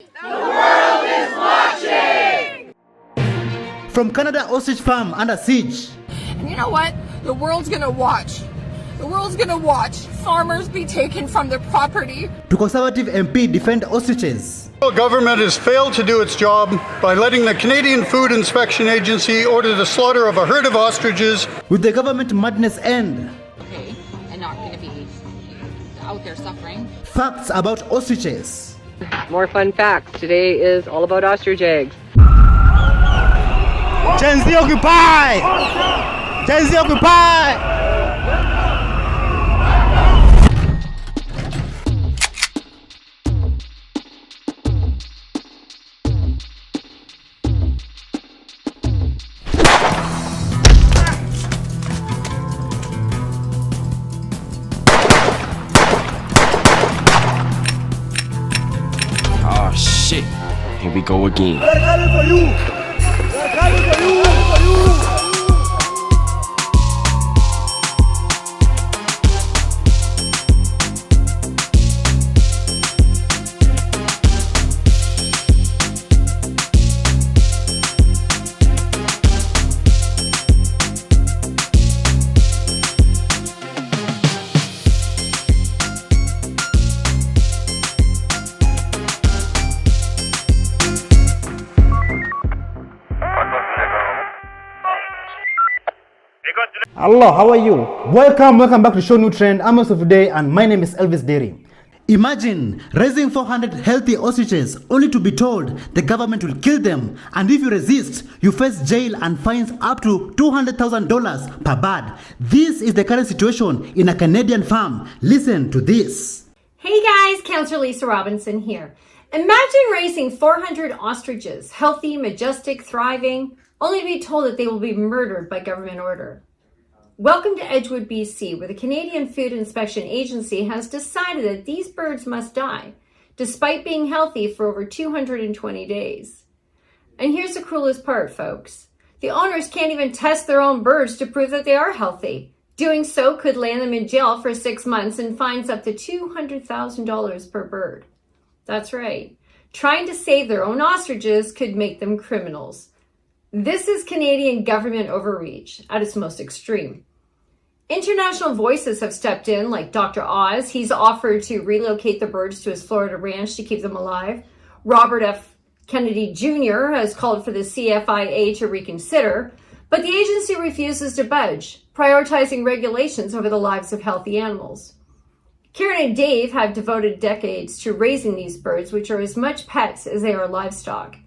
The world is watching! From Canada Ostrich Farm under siege. And you know what? The world's gonna watch. The world's gonna watch farmers be taken from their property. To Conservative MP defend ostriches. The government has failed to do its job by letting the Canadian Food Inspection Agency order the slaughter of a herd of ostriches. With the government madness end. Okay, and not going to be out there suffering. Facts about ostriches. More fun facts. Today is all about ostrich eggs. Gen Z occupy! Gen Z occupy! Oh shit, here we go again. They're coming for you! They're coming for you! Hello, how are you? Welcome back to Shownewtrend. I'm host of today and my name is Elvis Derry. Imagine raising 400 healthy ostriches only to be told the government will kill them, and if you resist, you face jail and fines up to $200,000 per bird. This is the current situation in a Canadian farm. Listen to this. Hey guys, Councillor Lisa Robinson here. Imagine raising 400 ostriches, healthy, majestic, thriving, only to be told that they will be murdered by government order. Welcome to Edgewood, BC, where the Canadian Food Inspection Agency has decided that these birds must die, despite being healthy for over 220 days. And here's the cruelest part, folks. The owners can't even test their own birds to prove that they are healthy. Doing so could land them in jail for 6 months and fines up to $200,000 per bird. That's right. Trying to save their own ostriches could make them criminals. This is Canadian government overreach at its most extreme. International voices have stepped in, like Dr. Oz. He's offered to relocate the birds to his Florida ranch to keep them alive. Robert F. Kennedy Jr. has called for the CFIA to reconsider, but the agency refuses to budge, prioritizing regulations over the lives of healthy animals. Karen and Dave have devoted decades to raising these birds, which are as much pets as they are livestock.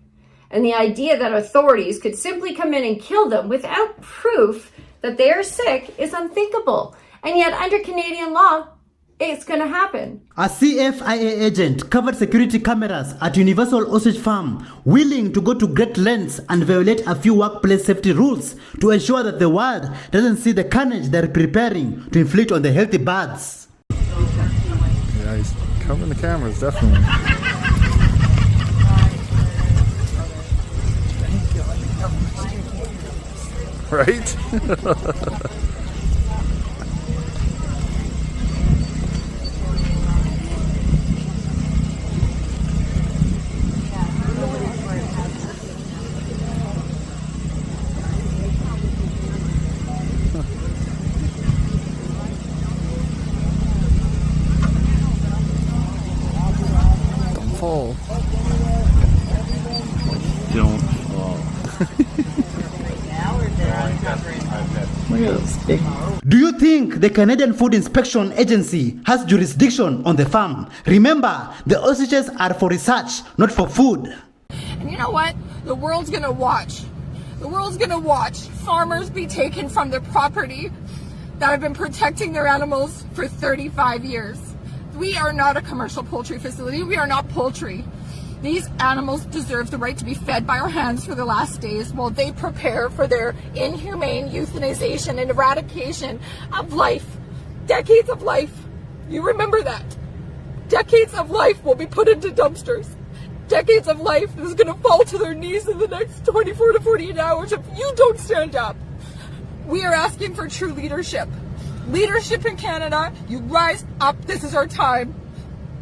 And the idea that authorities could simply come in and kill them without proof that they are sick is unthinkable. And yet, under Canadian law, it's going to happen. A CFIA agent covered security cameras at Universal Ostrich Farm, willing to go to great lengths and violate a few workplace safety rules to ensure that the world doesn't see the carnage they're preparing to inflict on the healthy birds. Yeah, he's covering the cameras, definitely. Right? Don't fall. Don't fall. Do you think the Canadian Food Inspection Agency has jurisdiction on the farm? Remember, the ostriches are for research, not for food. And you know what? The world's gonna watch. The world's gonna watch farmers be taken from their property that have been protecting their animals for 35 years. We are not a commercial poultry facility. We are not poultry. These animals deserve the right to be fed by our hands for the last days while they prepare for their inhumane euthanization and eradication of life. Decades of life. You remember that. Decades of life will be put into dumpsters. Decades of life is going to fall to their knees in the next 24 to 48 hours if you don't stand up. We are asking for true leadership. Leadership in Canada, you rise up. This is our time.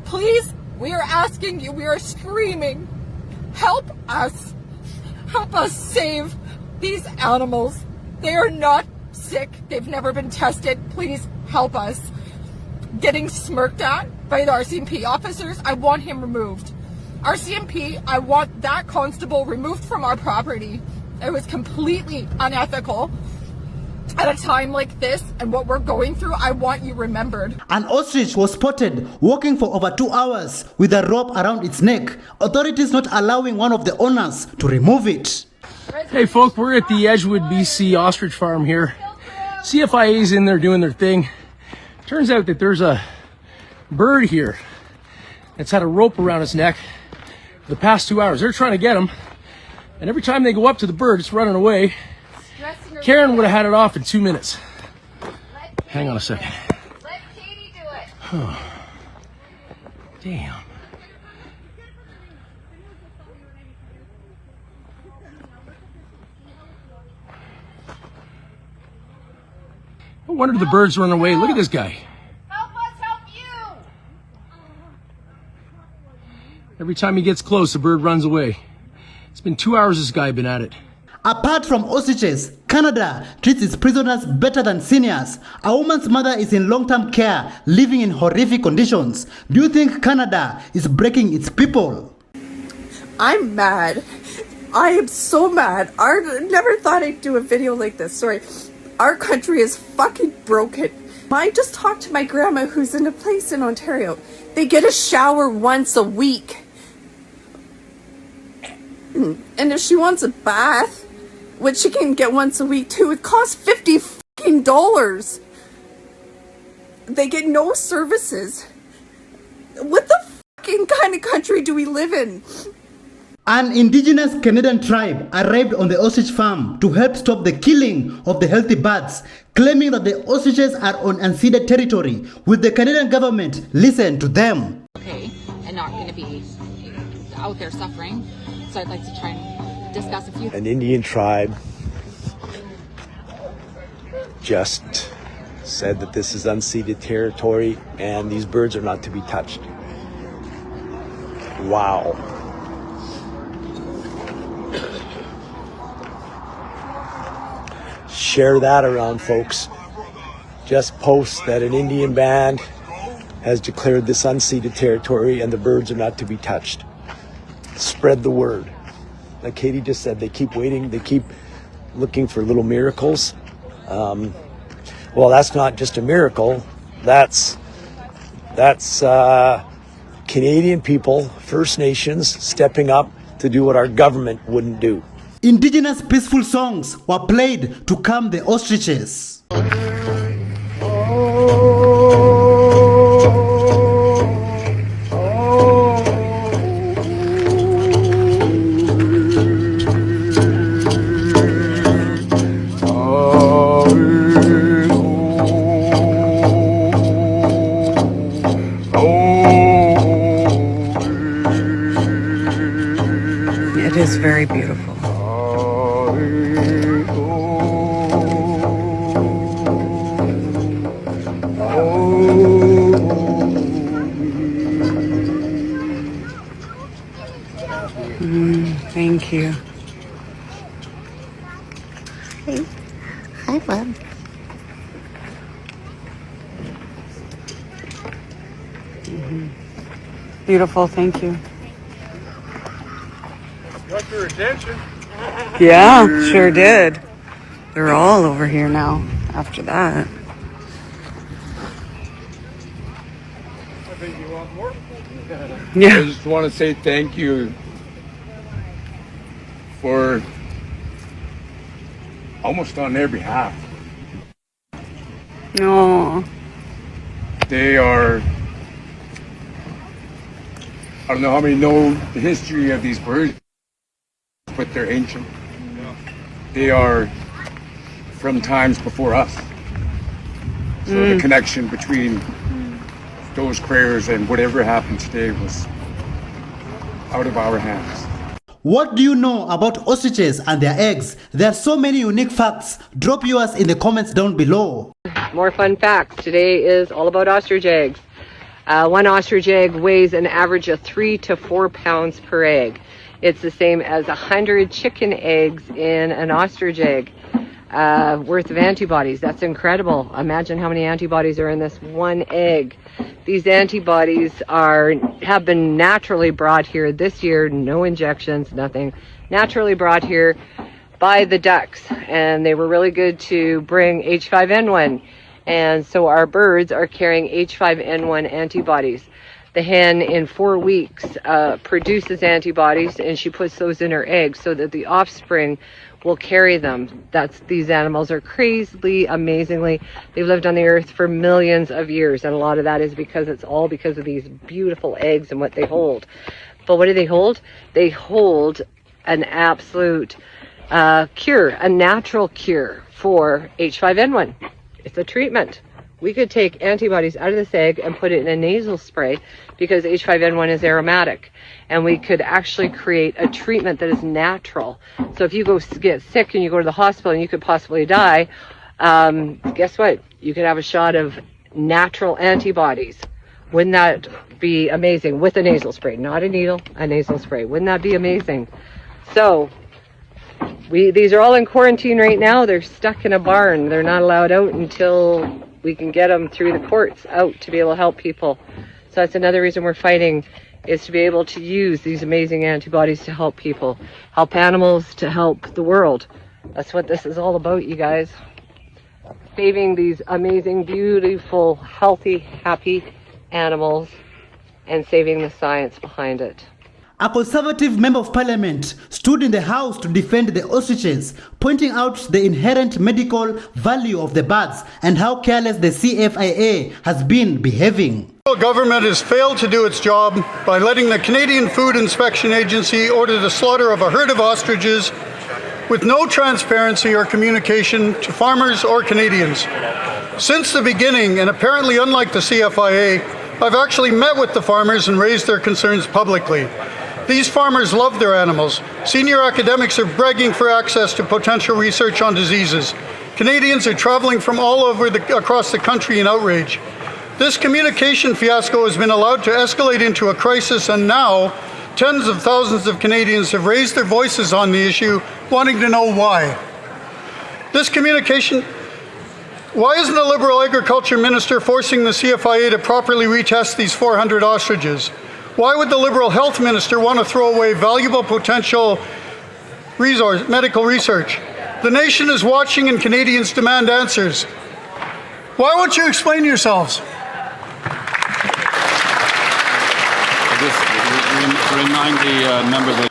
Please We are asking you, we are screaming, help us. Help us save these animals. They are not sick. They've never been tested. Please help us. Getting smirked at by the RCMP officers, I want him removed. RCMP, I want that constable removed from our property. It was completely unethical. At a time like this and what we're going through, I want you remembered. An ostrich was spotted walking for over 2 hours with a rope around its neck. Authorities not allowing one of the owners to remove it. Hey folk, we're at the Edgewood, BC Ostrich Farm here. CFIA's in there doing their thing. Turns out that there's a bird here that's had a rope around its neck for the past 2 hours. They're trying to get him, and every time they go up to the bird, it's running away. Karen would have had it off in 2 minutes. Hang on a second. Let Katie do it. Oh. Damn. No wonder the birds run away. Look at this guy. Help us help you. Every time he gets close, the bird runs away. It's been 2 hours this guy been at it. Apart from ostriches, Canada treats its prisoners better than seniors. A woman's mother is in long-term care, living in horrific conditions. Do you think Canada is breaking its people? I'm mad. I am so mad. I never thought I'd do a video like this. Sorry. Our country is fucking broken. I just talked to my grandma who's in a place in Ontario. They get a shower once a week. And if she wants a bath, which she can get once a week too, it costs $50. They get no services. What the fucking kind of country do we live in? An indigenous Canadian tribe arrived on the ostrich farm to help stop the killing of the healthy birds, claiming that the ostriches are on unceded territory. Will the Canadian government listen to them? Okay, and not going to be out there suffering. So I'd like to try and discuss a few. An Indian tribe just said that this is unceded territory and these birds are not to be touched. Wow. Share that around, folks. Just post that an Indian band has declared this unceded territory and the birds are not to be touched. Spread the word. Like Katie just said, they keep waiting, they keep looking for little miracles. Well, that's not just a miracle. That's Canadian people, First Nations, stepping up to do what our government wouldn't do. Indigenous peaceful songs were played to calm the ostriches. It is very beautiful. Thank you. Hey. Hi, Bob. Beautiful, thank you. Got your attention. Yeah, sure did. They're all over here now after that. I think you want more. Yeah. I just want to say thank you for almost on their behalf. No. They are, I don't know how many know the history of these birds, but they're ancient. They are from times before us. So the connection between those prayers and whatever happened today was out of our hands. What do you know about ostriches and their eggs? There are so many unique facts. Drop yours in the comments down below. More fun facts. Today is all about ostrich eggs. One ostrich egg weighs an average of 3 to 4 pounds per egg. It's the same as 100 chicken eggs in an ostrich egg worth of antibodies. That's incredible. Imagine how many antibodies are in this one egg. These antibodies have been naturally brought here this year, no injections, nothing. Naturally brought here by the ducks, and they were really good to bring H5N1. And so our birds are carrying H5N1 antibodies. The hen in 4 weeks produces antibodies, and she puts those in her eggs so that the offspring will carry them. These animals are crazily, amazingly, they've lived on the earth for millions of years, and a lot of that is because it's all because of these beautiful eggs and what they hold. But what do they hold? They hold an absolute cure, a natural cure for H5N1. It's a treatment. We could take antibodies out of this egg and put it in a nasal spray because H5N1 is aromatic. And we could actually create a treatment that is natural. So if you get sick and you go to the hospital and you could possibly die, guess what? You could have a shot of natural antibodies. Wouldn't that be amazing? With a nasal spray, not a needle, a nasal spray. Wouldn't that be amazing? So these are all in quarantine right now. They're stuck in a barn. They're not allowed out until we can get them through the courts out to be able to help people. So that's another reason we're fighting, is to be able to use these amazing antibodies to help people, help animals, to help the world. That's what this is all about, you guys. Saving these amazing, beautiful, healthy, happy animals and saving the science behind it. A Conservative Member of Parliament stood in the House to defend the ostriches, pointing out the inherent medical value of the birds and how careless the CFIA has been behaving. The government has failed to do its job by letting the Canadian Food Inspection Agency order the slaughter of a herd of ostriches with no transparency or communication to farmers or Canadians. Since the beginning, and apparently unlike the CFIA, I've actually met with the farmers and raised their concerns publicly. These farmers love their animals. Senior academics are begging for access to potential research on diseases. Canadians are traveling from all over across the country in outrage. This communication fiasco has been allowed to escalate into a crisis, and now tens of thousands of Canadians have raised their voices on the issue, wanting to know why. Why isn't the Liberal Agriculture Minister forcing the CFIA to properly retest these 400 ostriches? Why would the Liberal Health Minister want to throw away valuable potential medical research? The nation is watching and Canadians demand answers. Why won't you explain yourselves?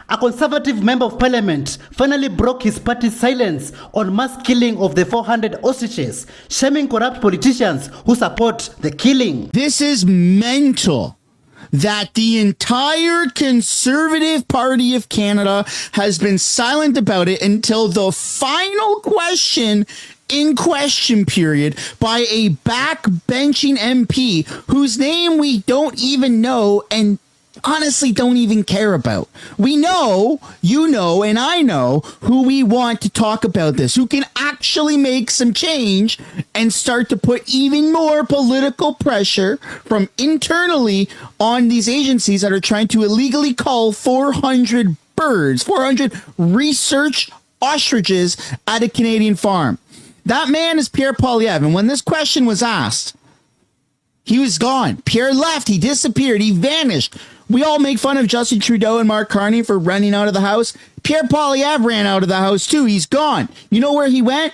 A Conservative Member of Parliament finally broke his party's silence on mass killing of the 400 ostriches, shaming corrupt politicians who support the killing. This is mental. That the entire Conservative Party of Canada has been silent about it until the final question in question period by a backbenching MP whose name we don't even know and honestly don't even care about. We know, you know, and I know who we want to talk about this, who can actually make some change and start to put even more political pressure from internally on these agencies that are trying to illegally cull 400 birds, 400 research ostriches at a Canadian farm. That man is Pierre Poilievre, and when this question was asked, he was gone. Pierre left. He disappeared. He vanished. We all make fun of Justin Trudeau and Mark Carney for running out of the house. Pierre Poilievre ran out of the house too. He's gone. You know where he went?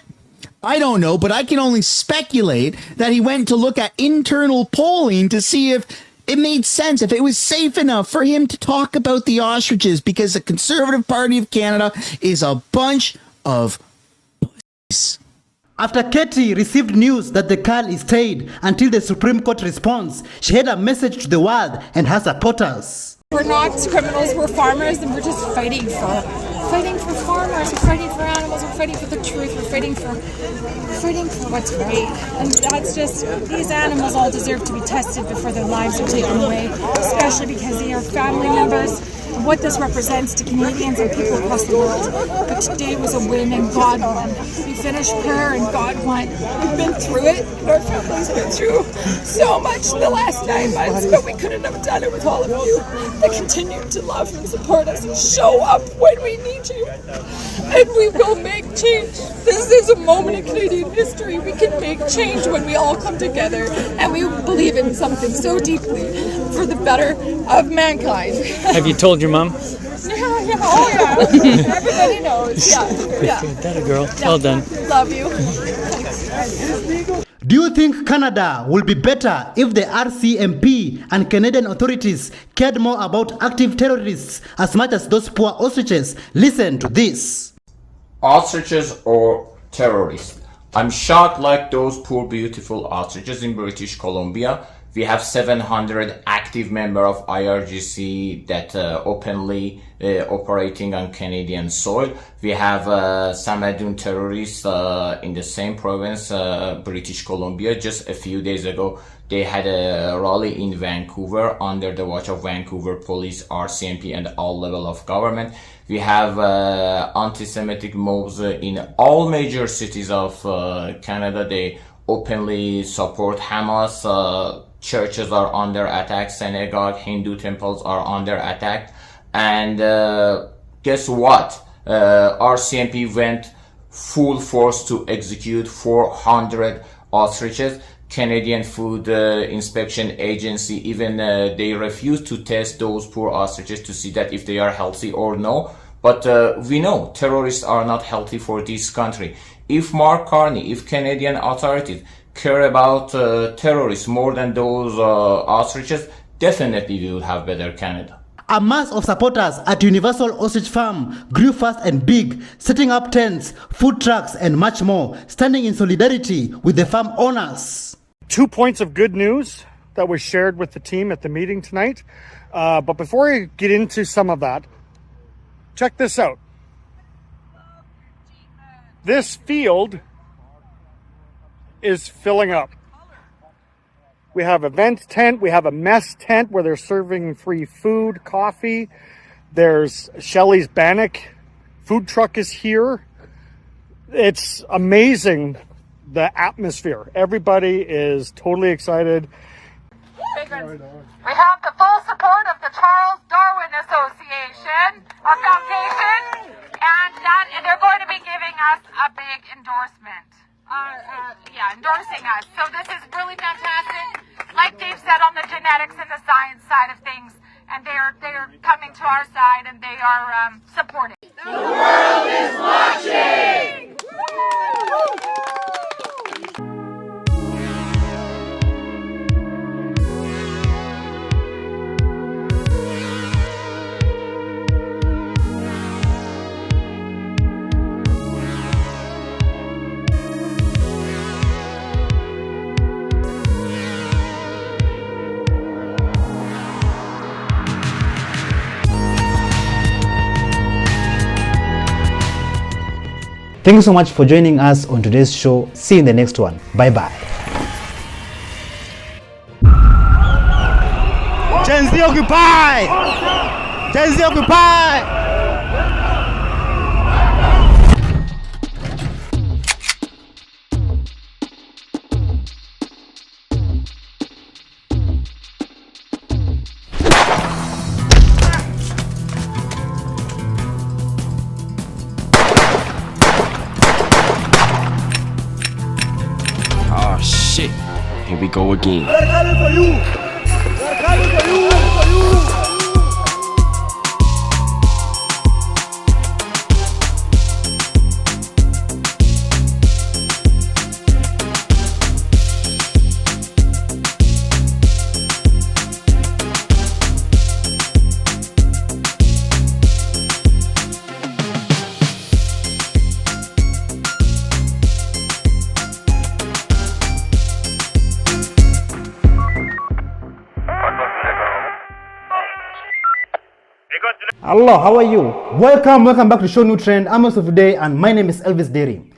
I don't know, but I can only speculate that he went to look at internal polling to see if it made sense, if it was safe enough for him to talk about the ostriches, because the Conservative Party of Canada is a bunch of pussies. After Katie received news that the cull is stayed until the Supreme Court responds, she had a message to the world and her supporters. We're not criminals, we're farmers, and we're just fighting for farmers, we're fighting for animals, we're fighting for the truth, we're fighting for what's right. And that's just, these animals all deserve to be tested before their lives are taken away, especially because they are family members what this represents to Canadians and people across the world. But today was a win and God won. We finished prayer and God won. We've been through it, and our family's been through so much in the last 9 months, but we couldn't have done it with all of you that continue to love and support us and show up when we need you. And we will make change. This is a moment in Canadian history. We can make change when we all come together and we believe in something so deeply for the better of mankind. Have you told your mom? Yeah, oh yeah. Everybody knows. Yeah. That a girl. Yeah. Well done. Love you. Do you think Canada will be better if the RCMP and Canadian authorities cared more about active terrorists as much as those poor ostriches? Listen to this. Ostriches or terrorists? I'm shocked like those poor beautiful ostriches in British Columbia. We have 700 active members of IRGC that openly operating on Canadian soil. We have Samadun terrorists in the same province, British Columbia. Just a few days ago, they had a rally in Vancouver under the watch of Vancouver Police, RCMP, and all level of government. We have anti-Semitic mobs in all major cities of Canada. They openly support Hamas. Churches are under attack, synagogue, Hindu temples are under attack, and guess what? RCMP went full force to execute 400 ostriches. Canadian Food Inspection Agency, even they refused to test those poor ostriches to see that if they are healthy or no. But we know terrorists are not healthy for this country. If Mark Carney, if Canadian authorities care about terrorists more than those ostriches, definitely we will have better Canada. A mass of supporters at Universal Ostrich Farm grew fast and big, setting up tents, food trucks, and much more, standing in solidarity with the farm owners. 2 points of good news that was shared with the team at the meeting tonight. But before I get into some of that, check this out. This field is filling up. We have a vent tent, we have a mess tent where they're serving free food, coffee. There's Shelley's Bannock food truck is here. It's amazing, the atmosphere. Everybody is totally excited. We have the full support of the Charles Darwin Association, a foundation, and they're going to be giving us a big endorsement. Endorsing us. So this is really fantastic. Like Dave said, on the genetics and the science side of things, and they are coming to our side and they are supporting. The world is watching. Thank you so much for joining us on today's show. See you in the next one. Bye-bye. Gen Z occupy! Gen Z occupy! Oh shit, here we go again. We're coming for you! We're coming for you! Hello, how are you? Welcome back to Shownewtrend. I'm also today, and my name is Elvis Dairy.